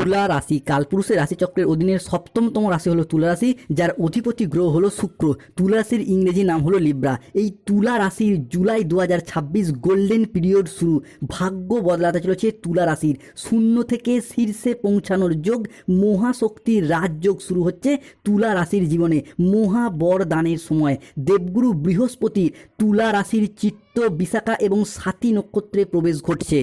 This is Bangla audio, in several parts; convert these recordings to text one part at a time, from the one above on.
তুলা রাশি কালপুরুষের রাশিচক্রের অধীনের সপ্তমতম রাশি হলো তুলা রাশি, যার অধিপতি গ্রহ হলো শুক্র। তুলা রাশির ইংরেজি নাম হলো লিব্রা। এই তুলা রাশির জুলাই 2026 গোল্ডেন পিরিয়ড শুরু। ভাগ্য বদলাতে চলেছে তুলা রাশির। শূন্য থেকে শীর্ষে পৌঁছানোর যোগ, মহাশক্তির রাজযোগ শুরু হচ্ছে তুলা রাশির জীবনে। মহাবরদানের সময়। দেবগুরু বৃহস্পতি তুলা রাশির চিত্ত, বিশাখা এবং স্বাতী নক্ষত্রে প্রবেশ ঘটছে।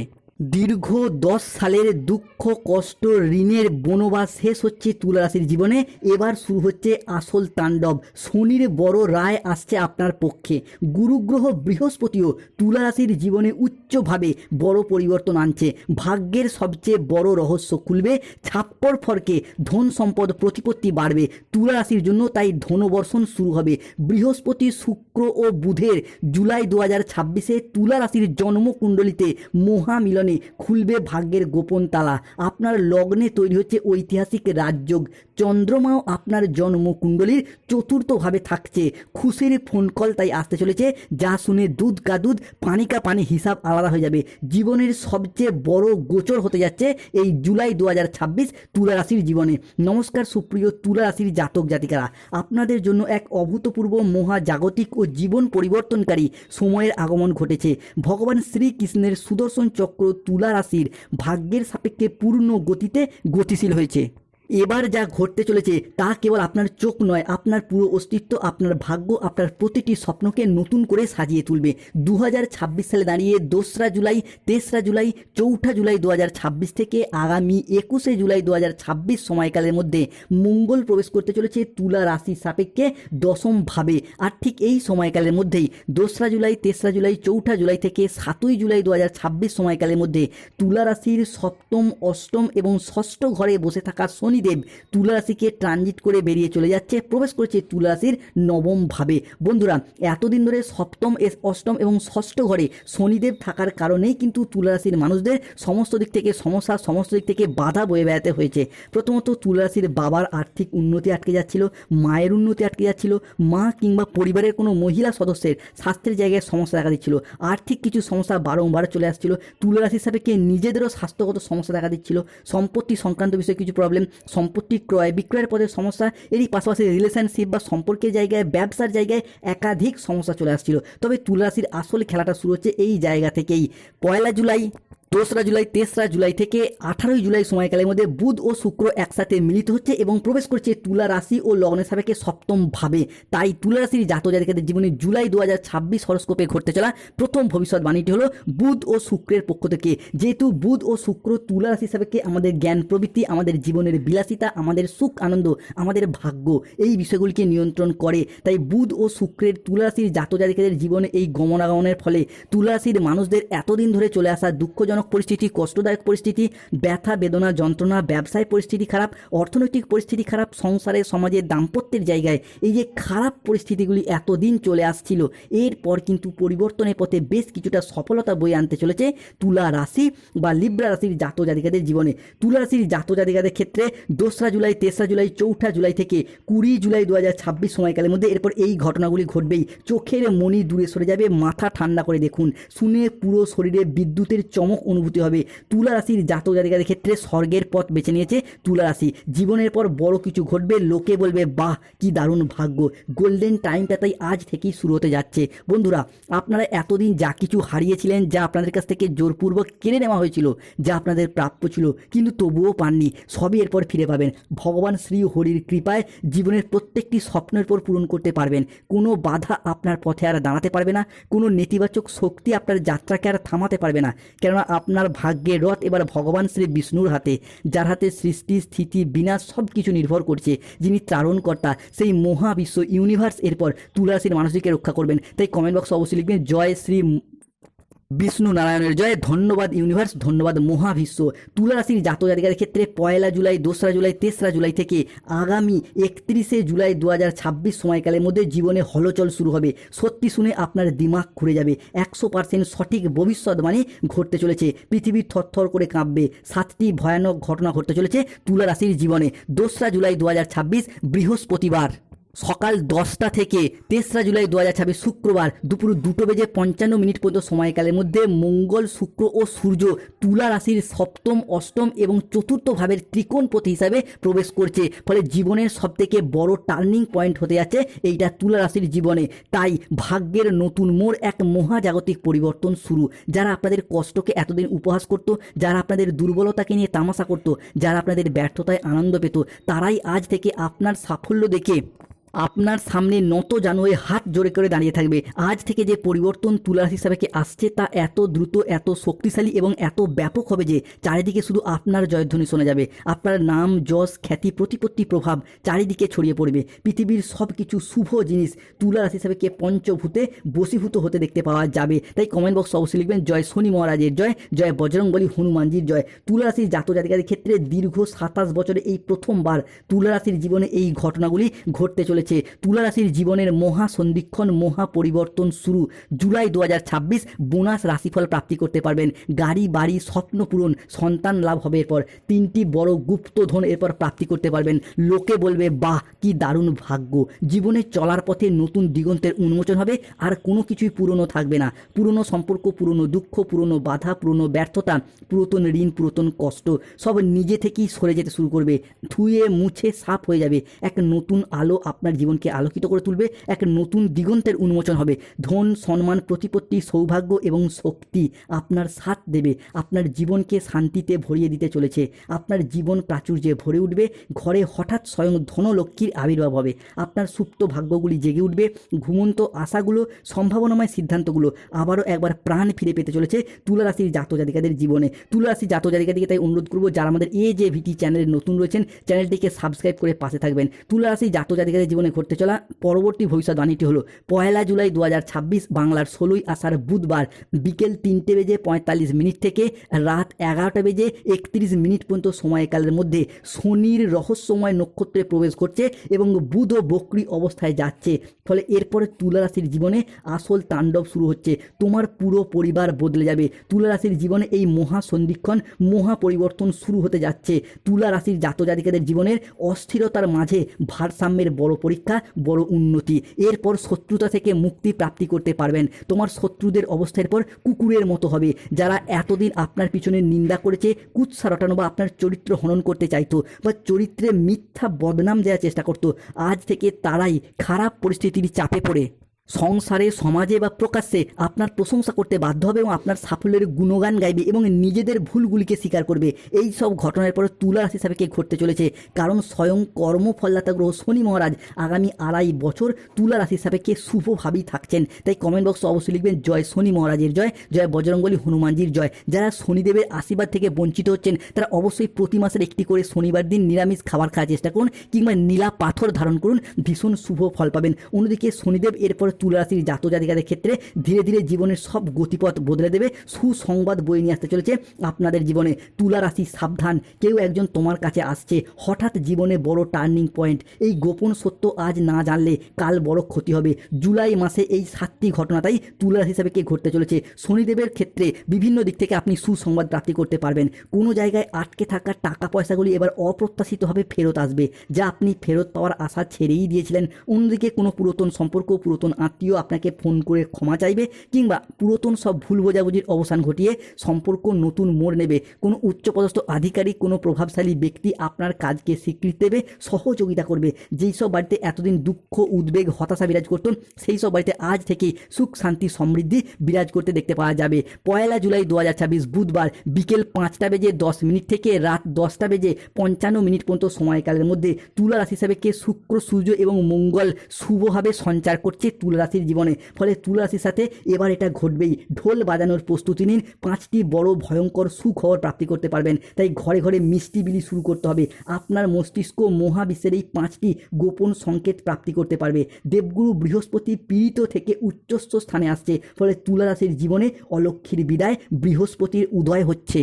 দীর্ঘ 10 সালের দুঃখ, কষ্ট, ঋণের বনবাস শেষ হচ্ছে তুলা রাশির জীবনে। এবার শুরু হচ্ছে আসল তাণ্ডব। শনির বড় রায় আসছে আপনার পক্ষে। গুরুগ্রহ বৃহস্পতিও তুলা রাশির জীবনে উচ্চভাবে বড় পরিবর্তন আনছে। ভাগ্যের সবচেয়ে বড় রহস্য খুলবে। ছাপ্পর ফরকে ধন সম্পদ প্রতিপত্তি বাড়বে তুলা রাশির জন্য, তাই ধনবর্ষণ শুরু হবে। বৃহস্পতি, শুক্র ও বুধের জুলাই 2026-এ তুলা রাশির জন্মকুণ্ডলিতে মহামিলনে খুলবে ভাগ্যের গোপন তালা। আপনার লগ্নে তৈরি হচ্ছে ঐতিহাসিক রাজযোগ। চন্দ্রমাও আপনার জন্মকুণ্ডলীর চতুর্থভাবে থাকছে। খুশির ফোন কল তাই আসতে চলেছে, যা শুনে দুধ কা দুধ পানি কা পানি হিসাব আলাদা হয়ে যাবে। জীবনের সবচেয়ে বড় গোচর হতে যাচ্ছে এই জুলাই 2026 তুলা রাশির জীবনে। নমস্কার সুপ্রিয় তুলা রাশির জাতক জাতিকারা, আপনাদের জন্য এক অভূতপূর্ব মহাজাগতিক ও জীবন পরিবর্তনকারী সময়ের আগমন ঘটেছে। ভগবান শ্রীকৃষ্ণের সুদর্শন চক্র তুলা রাশির ভাগ্যের সাপেক্ষে পূর্ণ গতিতে গতিশীল হয়েছে। এবার যা ঘটতে চলেছে তা কেবল আপনার চোখ নয়, আপনার পুরো অস্তিত্ব, আপনার ভাগ্য, আপনার প্রতিটি স্বপ্নকে নতুন করে সাজিয়ে তুলবে। 2026 সালে দাঁড়িয়ে 2রা জুলাই, 3রা জুলাই, 4ঠা জুলাই 2026 থেকে আগামী 21শে জুলাই 2026 সময়কালের মধ্যে মঙ্গল প্রবেশ করতে চলেছে তুলা রাশির সাপেক্ষে দশম ভাবে। আর ঠিক এই সময়কালের মধ্যেই 2রা জুলাই, 3রা জুলাই, 4ঠা জুলাই থেকে 7ই জুলাই 2026 সময়কালের মধ্যে তুলা রাশির সপ্তম, অষ্টম এবং ষষ্ঠ ঘরে বসে থাকা শনিদেব তুলা রাশিকে ট্রানজিট করে বেরিয়ে চলে যাচ্ছে, প্রবেশ করেছে তুলা রাশির নবম ভাবে। বন্ধুরা, এতদিন ধরে সপ্তম, অষ্টম এবং ষষ্ঠ ঘরে শনিদেব থাকার কারণেই কিন্তু তুলা রাশির মানুষদের সমস্ত দিক থেকে সমস্যা, সমস্ত দিক থেকে বাধা বয়ে বেড়াতে হয়েছে। প্রথমত তুলা রাশির বাবার আর্থিক উন্নতি আটকে যাচ্ছিল, মায়ের উন্নতি আটকে যাচ্ছিল, মা কিংবা পরিবারের কোনো মহিলা সদস্যের স্বাস্থ্যের জায়গায় সমস্যা দেখা দিচ্ছিল, আর্থিক কিছু সমস্যা বারংবার চলে আসছিল। তুলা রাশির সাপেক্ষে নিজেদেরও স্বাস্থ্যগত সমস্যা দেখা দিচ্ছিল, সম্পত্তি সংক্রান্ত বিষয়ে কিছু প্রবলেম, সম্পত্তি ক্রয় বিক্রয়ের পথে সমস্যা, এরই পাশাপাশি রিলেশনশিপ বা সম্পর্কের জায়গায়, ব্যবসার জায়গায় একাধিক সমস্যা চলে আসছিল। তবে তুলা রাশির আসল খেলাটা শুরু হচ্ছে এই জায়গা থেকেই। 1 জুলাই, 2রা জুলাই, 3রা জুলাই থেকে 18ই জুলাই সময়কালের মধ্যে বুধ ও শুক্র একসাথে মিলিত হচ্ছে এবং প্রবেশ করছে তুলা রাশি ও লগ্নের সাপেক্ষে সপ্তম ভাবে। তাই তুলা রাশির জাতক জাতিকাদের জীবনে জুলাই 2026 হরস্কোপে ঘটতে চলা প্রথম ভবিষ্যৎবাণীটি হলো বুধ ও শুক্রের পক্ষ থেকে। যেহেতু বুধ ও শুক্র তুলা রাশির সাপেক্ষে আমাদের জ্ঞান প্রবৃত্তি, আমাদের জীবনের বিলাসিতা, আমাদের সুখ আনন্দ, আমাদের ভাগ্য, এই বিষয়গুলিকে নিয়ন্ত্রণ করে, তাই বুধ ও শুক্রের তুলা রাশির জাতক জাতিকাদের জীবনে এই গমনাগমনের ফলে তুলা রাশির মানুষদের এতদিন ধরে চলে আসা দুঃখজনক পরিস্থিতি, কষ্টদায়ক পরিস্থিতি, ব্যথা বেদনা যন্ত্রণা, ব্যবসায় পরিস্থিতি খারাপ, অর্থনৈতিক পরিস্থিতি খারাপ, সংসারে সমাজে দাম্পত্যের জায়গায় এই যে খারাপ পরিস্থিতিগুলি এতদিন চলে আসছিল, এরপর কিন্তু পরিবর্তনের পথে বেশ কিছুটা সফলতা বয়ে আনতে চলেছে তুলা রাশি বা লিব্রা রাশির জাতক জাতিকাদের জীবনে। তুলা রাশির জাতক জাতিকাদের ক্ষেত্রে 2রা জুলাই, 3রা জুলাই, 4ঠা জুলাই থেকে 20 জুলাই 2026 সময়কালের মধ্যে এরপর এই ঘটনাগুলি ঘটবেই। চোখের মনি দূরে সরে যাবে, মাথা ঠান্ডা করে দেখুন, শুনে পুরো শরীরে বিদ্যুতের চমক অনুভূতি হবে। তুলা রাশির জাতক জাতিকাদের ক্ষেত্রে স্বর্গের পথ বেছে নিয়েছে তুলা রাশি। জীবনের পর বড় কিছু ঘটবে, লোকে বলবে বাহ কি দারুণ ভাগ্য। গোল্ডেন টাইমটা তাই আজ থেকেই শুরু হতে যাচ্ছে। বন্ধুরা, আপনারা এতদিন যা কিছু হারিয়েছিলেন, যা আপনাদের কাছ থেকে জোরপূর্বক কেড়ে নেওয়া হয়েছিল, যা আপনাদের প্রাপ্য ছিল কিন্তু তবুও পাননি, সবই এরপর ফিরে পাবেন। ভগবান শ্রী হরির কৃপায় জীবনের প্রত্যেকটি স্বপ্নের পর পূরণ করতে পারবেন। কোনো বাধা আপনার পথে আর দাঁড়াতে পারবে না, কোনো নেতিবাচক শক্তি আপনার যাত্রাকে আর থামাতে পারবে না। কেননা আপনার ভাগ্যের রথ এবার ভগবান শ্রী বিষ্ণুর হাতে, যার হাতে সৃষ্টি স্থিতি বিনাশ সব কিছু নির্ভর করছে, যিনি ত্রারণকর্তা, সেই মহাবিশ্ব ইউনিভার্স এরপর তুলা রাশির মানুষকে রক্ষা করবেন। তাই কমেন্ট বক্সে অবশ্যই লিখবেন জয় শ্রী বিষ্ণু নারায়ণের জয়। ধন্যবাদ ইউনিভার্স, ধন্যবাদ মহাবিশ্ব। তুলা রাশির জাতক জাতিকাদের ক্ষেত্রে 1 জুলাই, 2রা জুলাই, 3রা জুলাই থেকে আগামী 31শে জুলাই 2026 সময়কালের মধ্যে জীবনে হলচল শুরু হবে। সত্যি শুনে আপনার দিমাগ ঘুরে যাবে। 100% সঠিক ভবিষ্যৎবাণী ঘটতে চলেছে। পৃথিবী থরথর করে কাঁপবে। 7টি ভয়ানক ঘটনা ঘটতে চলেছে তুলা রাশির জীবনে। 2রা জুলাই 2026 বৃহস্পতিবার। সকাল 10টা থেকে 3রা জুলাই 2026 শুক্রবার দুপুর 2:55 পর্যন্ত সময়কালের মধ্যে মঙ্গল, শুক্র ও সূর্য তুলা রাশির সপ্তম, অষ্টম এবং চতুর্থ ভাবের ত্রিকোণপতি হিসাবে প্রবেশ করছে। ফলে জীবনের সবথেকে বড় টার্নিং পয়েন্ট হতে যাচ্ছে এইটা তুলা রাশির জীবনে। তাই ভাগ্যের নতুন মোড়, এক মহাজাগতিক পরিবর্তন শুরু। যারা আপনাদের কষ্টকে এতদিন উপহাস করত, যারা আপনাদের দুর্বলতাকে নিয়ে তামাশা করত, যারা আপনাদের ব্যর্থতায় আনন্দ পেত, তারাই আজ থেকে আপনার সাফল্য দেখে আপনার সামনে নত জানু হয়ে হাত জোড়ে করে দাঁড়িয়ে থাকবে। আজ থেকে যে পরিবর্তন তুলা রাশি হিসাবে আসছে তা এত দ্রুত, এত শক্তিশালী এবং এত ব্যাপক হবে যে চারিদিকে শুধু আপনার জয়ধ্বনি শোনা যাবে। আপনার নাম, যশ, খ্যাতি, প্রতিপত্তি, প্রভাব চারিদিকে ছড়িয়ে পড়বে। পৃথিবীর সব কিছু শুভ জিনিস তুলা রাশি হিসাবে পঞ্চভূতে বশীভূত হতে দেখতে পাওয়া যাবে। তাই কমেন্ট বক্স অবশ্যই লিখবেন জয় শনি মহারাজের জয়, জয় বজরংবলী হনুমানজির জয়। তুলা রাশির জাতক জাতিকাদের ক্ষেত্রে দীর্ঘ 27 বছরে এই প্রথমবার তুলা রাশির জীবনে এই ঘটনাগুলি ঘটতে চলেছে। তুলা রাশির জীবনের মহা সন্ধিক্ষণ, মহা পরিবর্তন শুরু। জুলাই 2026 বোনাস রাশিফল প্রাপ্তি করতে পারবেন। গাড়ি, বাড়ি, স্বপ্ন পূরণ, সন্তান লাভ হবে। এরপর 3টি বড় গুপ্তধন এরপর প্রাপ্তি করতে পারবেন। লোকে বলবে বাহ কি দারুণ ভাগ্য। জীবনে চলার পথে নতুন দিগন্তের উন্মোচন হবে। আর কোনো কিছুই পুরনো থাকবে না। পুরনো সম্পর্ক, পুরনো দুঃখ, পুরনো বাধা, পুরনো ব্যর্থতা, পুরাতন ঋণ, পুরাতন কষ্ট সব নিজে থেকেই সরে যেতে শুরু করবে। ধুয়ে মুছে সাফ হয়ে যাবে। এক নতুন আলো আপনার জীবনকে আলোকিত করে তুলবে। এক নতুন দিগন্তের উন্মোচন হবে। ধন, সম্মান, প্রতিপত্তি, সৌভাগ্য এবং শক্তি আপনার সাথ দেবে। আপনার জীবনকে শান্তিতে ভরিয়ে দিতে চলেছে। আপনার জীবন প্রাচুর্যে ভরে উঠবে। ঘরে হঠাৎ স্বয়ং ধনলক্ষ্মীর আবির্ভাব হবে। আপনার সুপ্ত ভাগ্যগুলি জেগে উঠবে। ঘুমন্ত আশাগুলো, সম্ভাবনাময় সিদ্ধান্তগুলো আবারও একবার প্রাণ ফিরে পেতে চলেছে তুলা রাশির জাতক জাতিকাদের জীবনে। তুলা রাশির জাতক জাতিকাদেরকে তাই অনুরোধ করবো, যারা আমাদের AJVT চ্যানেলে নতুন রয়েছেন, চ্যানেলটিকে সাবস্ক্রাইব করে পাশে থাকবেন। তুলা রাশির জাতক জাতিকাদের জীবনে ঘটতে চলা পরবর্তী ভবিষ্যৎবাণীটি হলো 1 জুলাই 2026 বাংলার 16ই আষাঢ় বুধবার বিকেল 3:45 থেকে রাত 11:31 পর্যন্ত সময়কালের মধ্যে শনির রহস্যময় নক্ষত্রে প্রবেশ করছে এবং বুধ বক্রী অবস্থায় যাচ্ছে। ফলে এরপরে তুলা রাশির জীবনে আসল তাণ্ডব শুরু হচ্ছে। তোমার পুরো পরিবার বদলে যাবে। তুলা রাশির জীবনে এই মহা সন্ধিক্ষণ, মহা পরিবর্তন শুরু হতে যাচ্ছে। তুলা রাশির জাতক জাতিকাদের জীবনের অস্থিরতার মাঝে ভারসাম্যের বড় পরীক্ষা, বড় উন্নতি। এরপর শত্রুতা থেকে মুক্তি প্রাপ্তি করতে পারবেন। তোমার শত্রুদের অবস্থার পর কুকুরের মতো হবে। যারা এতদিন আপনার পিছনে নিন্দা করেছে, কুৎসা রটানো বা আপনার চরিত্র হনন করতে চাইতো বা চরিত্রে মিথ্যা বদনাম দেওয়ার চেষ্টা করতো, আজ থেকে তারাই খারাপ পরিস্থিতির চাপে পড়ে সংসারে, সমাজে বা প্রকাশ্যে আপনার প্রশংসা করতে বাধ্য হবে এবং আপনার সাফল্যের গুণগান গাইবে এবং নিজেদের ভুলগুলিকে স্বীকার করবে। এই সব ঘটনার পরে তুলা রাশি সাপেক্ষে ঘটতে চলেছে। কারণ স্বয়ং কর্মফলদাতা গ্রহ শনি মহারাজ আগামী 2.5 বছর তুলা রাশি সাপেক্ষে শুভভাবেই থাকছেন। তাই কমেন্ট বক্সে অবশ্যই লিখবেন জয় শনি মহারাজের জয়, জয় বজরংবলী হনুমানজির জয়। যারা শনিদেবের আশীর্বাদ থেকে বঞ্চিত হচ্ছেন, তারা অবশ্যই প্রতি মাসের একটি করে শনিবার দিন নিরামিষ খাবার খাওয়ার চেষ্টা করুন কিংবা নীলা পাথর ধারণ করুন। ভীষণ শুভ ফল পাবেন। অন্যদিকে শনিদেব এরপর তুলা রাশির জাতক জাতিকাদের ক্ষেত্রে ধীরে ধীরে জীবনের সব গতিপথ বদলে দেবে। সুসংবাদ বয়ে নিয়ে আসতে চলেছে আপনাদের জীবনে। তুলা রাশি সাবধান, কেউ একজন তোমার কাছে আসছে, হঠাৎ জীবনে বড় টার্নিং পয়েন্ট। এই গোপন সত্য আজ না জানলে কাল বড় ক্ষতি হবে। জুলাই মাসে এই 7টি ঘটনাটাই তুলা রাশি হিসাবে ঘটতে চলেছে। শনিদেবের ক্ষেত্রে বিভিন্ন দিক থেকে আপনি সুসংবাদ প্রাপ্তি করতে পারবেন। কোনো জায়গায় আটকে থাকা টাকা পয়সাগুলি এবার অপ্রত্যাশিতভাবে ফেরত আসবে, যা আপনি ফেরত পাওয়ার আশা ছেড়েই দিয়েছিলেন। অন্যদিকে কোনো পুরাতন সম্পর্ক, পুরাতন আত্মীয় আপনাকে ফোন করে ক্ষমা চাইবে কিংবা পুরাতন সব ভুল বোঝাবুঝির অবসান ঘটিয়ে সম্পর্ক নতুন মোড় নেবে। কোনো উচ্চপদস্থ আধিকারিক, কোনো প্রভাবশালী ব্যক্তি আপনার কাজকে স্বীকৃতি দেবে, সহযোগিতা করবে। যেই সব বাড়িতে এতদিন দুঃখ, উদ্বেগ, হতাশা বিরাজ করত, সেই সব বাড়িতে আজ থেকে সুখ, শান্তি, সমৃদ্ধি বিরাজ করতে দেখতে পাওয়া যাবে। 1 জুলাই 2026 বুধবার বিকেল 5:10 থেকে রাত 10:55 পর্যন্ত সময়কালের মধ্যে তুলা রাশি হিসাবে শুক্র, সূর্য এবং মঙ্গল শুভভাবে সঞ্চার করছে তুলা রাশির জীবনে। ফলে তুলা রাশির সাথে এবার এটা ঘটবেই। ঢোল বাজানোর প্রস্তুতি নিন। 5টি বড় ভয়ঙ্কর সুখবর প্রাপ্তি করতে পারবেন। তাই ঘরে ঘরে মিষ্টি বিলি শুরু করতে হবে। আপনার মস্তিষ্ক মহাবিশ্বের এই 5টি গোপন সংকেত প্রাপ্তি করতে পারবে। দেবগুরু বৃহস্পতি পীড়িত থেকে উচ্চস্থ স্থানে আসছে। ফলে তুলা রাশির জীবনে অলক্ষ্মীর বিদায়, বৃহস্পতির উদয় হচ্ছে।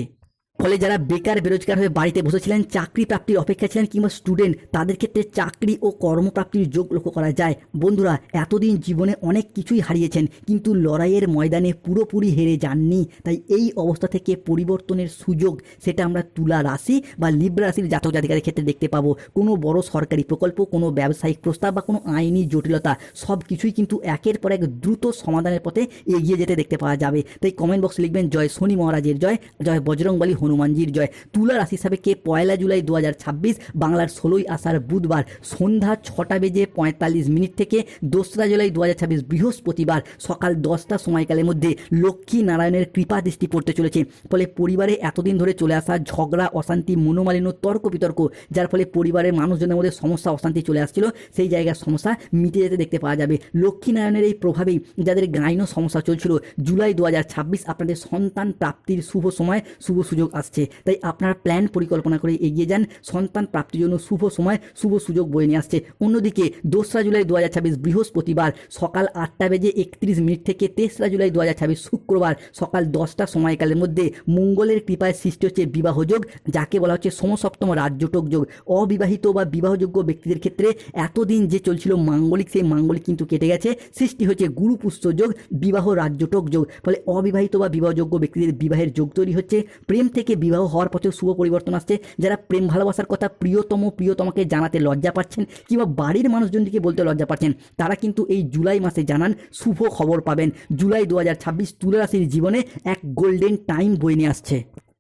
ফলে যারা বেকার বেরোজগার হয়ে বাড়িতে বসেছিলেন, চাকরি প্রাপ্তির অপেক্ষা ছিলেন কিংবা স্টুডেন্ট, তাদের ক্ষেত্রে চাকরি ও কর্মপ্রাপ্তির যোগ লক্ষ্য করা যায়। বন্ধুরা, এতদিন জীবনে অনেক কিছুই হারিয়েছেন কিন্তু লড়াইয়ের ময়দানে পুরোপুরি হেরে যাননি। তাই এই অবস্থা থেকে পরিবর্তনের সুযোগ সেটা আমরা তুলা রাশি বা লিব্রা রাশির জাতক জাতিকাদের ক্ষেত্রে দেখতে পাবো। কোনো বড় সরকারি প্রকল্প, কোনো ব্যবসায়িক প্রস্তাব বা কোনো আইনি জটিলতা সব কিছুই কিন্তু একের পর এক দ্রুত সমাধানের পথে এগিয়ে যেতে দেখতে পাওয়া যাবে। তাই কমেন্ট বক্সে লিখবেন জয় শনি মহারাজের জয়, জয় বজরংবলী হনুমানজির জয়। তুলা রাশি হিসাবে 1 জুলাই 2026 বাংলার 16ই আষাঢ় বুধবার সন্ধ্যা 6:45 থেকে 2রা জুলাই 2026 বৃহস্পতিবার সকাল 10টা সময়কালের মধ্যে লক্ষ্মী নারায়ণের কৃপা দৃষ্টি পড়তে চলেছে। ফলে পরিবারে এতদিন ধরে চলে আসা ঝগড়া, অশান্তি, মনোমালিন্য, তর্ক বিতর্ক, যার ফলে পরিবারের মানুষজনের মধ্যে সমস্যা অশান্তি চলে আসছিল, সেই জায়গার সমস্যা মিটে যেতে দেখতে পাওয়া যাবে। লক্ষ্মী নারায়ণের এই প্রভাবেই যাদের গাইনো সমস্যা চলছিল, জুলাই 2026 আপনাদের সন্তান প্রাপ্তির শুভ সময়, শুভ সুযোগ আসছে। তাই আপনারা প্ল্যান পরিকল্পনা করে এগিয়ে যান, সন্তান প্রাপ্তির জন্য শুভ সময়, শুভ সুযোগ বয়ে নিয়ে আসছে। অন্যদিকে 2রা জুলাই 2026 বৃহস্পতিবার সকাল 8:31 থেকে 3রা জুলাই 2026 শুক্রবার সকাল 10টা সময়কালের মধ্যে মঙ্গলের কৃপায় সৃষ্টি হচ্ছে বিবাহযোগ, যাকে বলা হচ্ছে সমসপ্তম রাজ্যটক যোগ। অবিবাহিত বা বিবাহযোগ্য ব্যক্তিদের ক্ষেত্রে এতদিন যে চলছিল মাঙ্গলিক, সেই মাঙ্গলিক কিন্তু কেটে গেছে। সৃষ্টি হচ্ছে গুরু পুষ্য যোগ, বিবাহ রাজ্যটক যোগ। ফলে অবিবাহিত বা বিবাহযোগ্য ব্যক্তিদের বিবাহের যোগ তৈরি হচ্ছে। প্রেম থেকে বিবাহ হওয়ার পথে শুভ পরিবর্তন আসছে। যারা প্রেম ভালোবাসার কথা প্রিয়তমাকে জানাতে লজ্জা পাচ্ছেন কিংবা বাড়ির মানুষজনকে বলতে লজ্জা পাচ্ছেন, তারা কিন্তু এই জুলাই মাসে জানান, শুভ খবর পাবেন। জুলাই 2026 তুলা রাশির জীবনে এক গোল্ডেন টাইম বয়ে নিয়ে আসছে।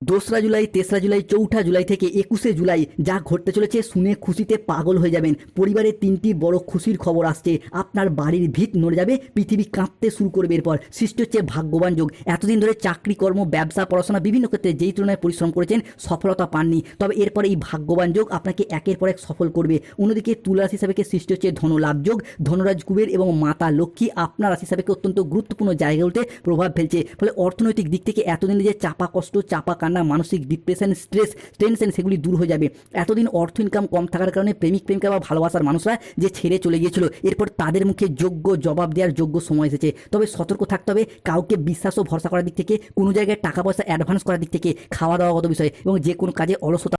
2রা জুলাই, 3রা জুলাই, 4ঠা জুলাই থেকে 21শে জুলাই যা ঘটতে চলেছে শুনে খুশিতে পাগল হয়ে যাবেন। পরিবারে 3টি বড় খুশির খবর আসছে। আপনার বাড়ির ভিত নড়ে যাবে, পৃথিবী কাঁপতে শুরু করবে। এরপর সৃষ্টি হচ্ছে ভাগ্যবান যোগ। এতদিন ধরে চাকরি, কর্ম, ব্যবসা, পড়াশোনা বিভিন্ন ক্ষেত্রে যেই তুলনায় পরিশ্রম করেছেন সফলতা পাননি, তবে এরপরে এই ভাগ্যবান যোগ আপনাকে একের পর এক সফল করবে। অন্যদিকে তুলা রাশি হিসাবে সৃষ্টি হচ্ছে ধনলাভ যোগ। ধনরাজ কুবের এবং মাতা লক্ষ্মী আপনার রাশি হিসাবে অত্যন্ত গুরুত্বপূর্ণ জায়গাগুলোতে প্রভাব ফেলছে। ফলে অর্থনৈতিক দিক থেকে এতদিন যে চাপা কষ্ট, চাপা কান্না, মানসিক ডিপ্রেশন, স্ট্রেস, টেনশন সেগুলি দূর হয়ে যাবে। এতদিন অর্থ ইনকাম কম থাকার কারণে প্রেমিকা বা ভালোবাসার মানুষরা যে ছেড়ে চলে গিয়েছিল, এরপর তাদের মুখে যোগ্য জবাব দেওয়ার যোগ্য সময় এসেছে। তবে সতর্ক থাকতে হবে কাউকে বিশ্বাস ও ভরসা করার দিক থেকে, কোনো জায়গায় টাকা পয়সা অ্যাডভান্স করার দিক থেকে, খাওয়া দাওয়াগত বিষয়ে এবং যে কোনো কাজে অলসতা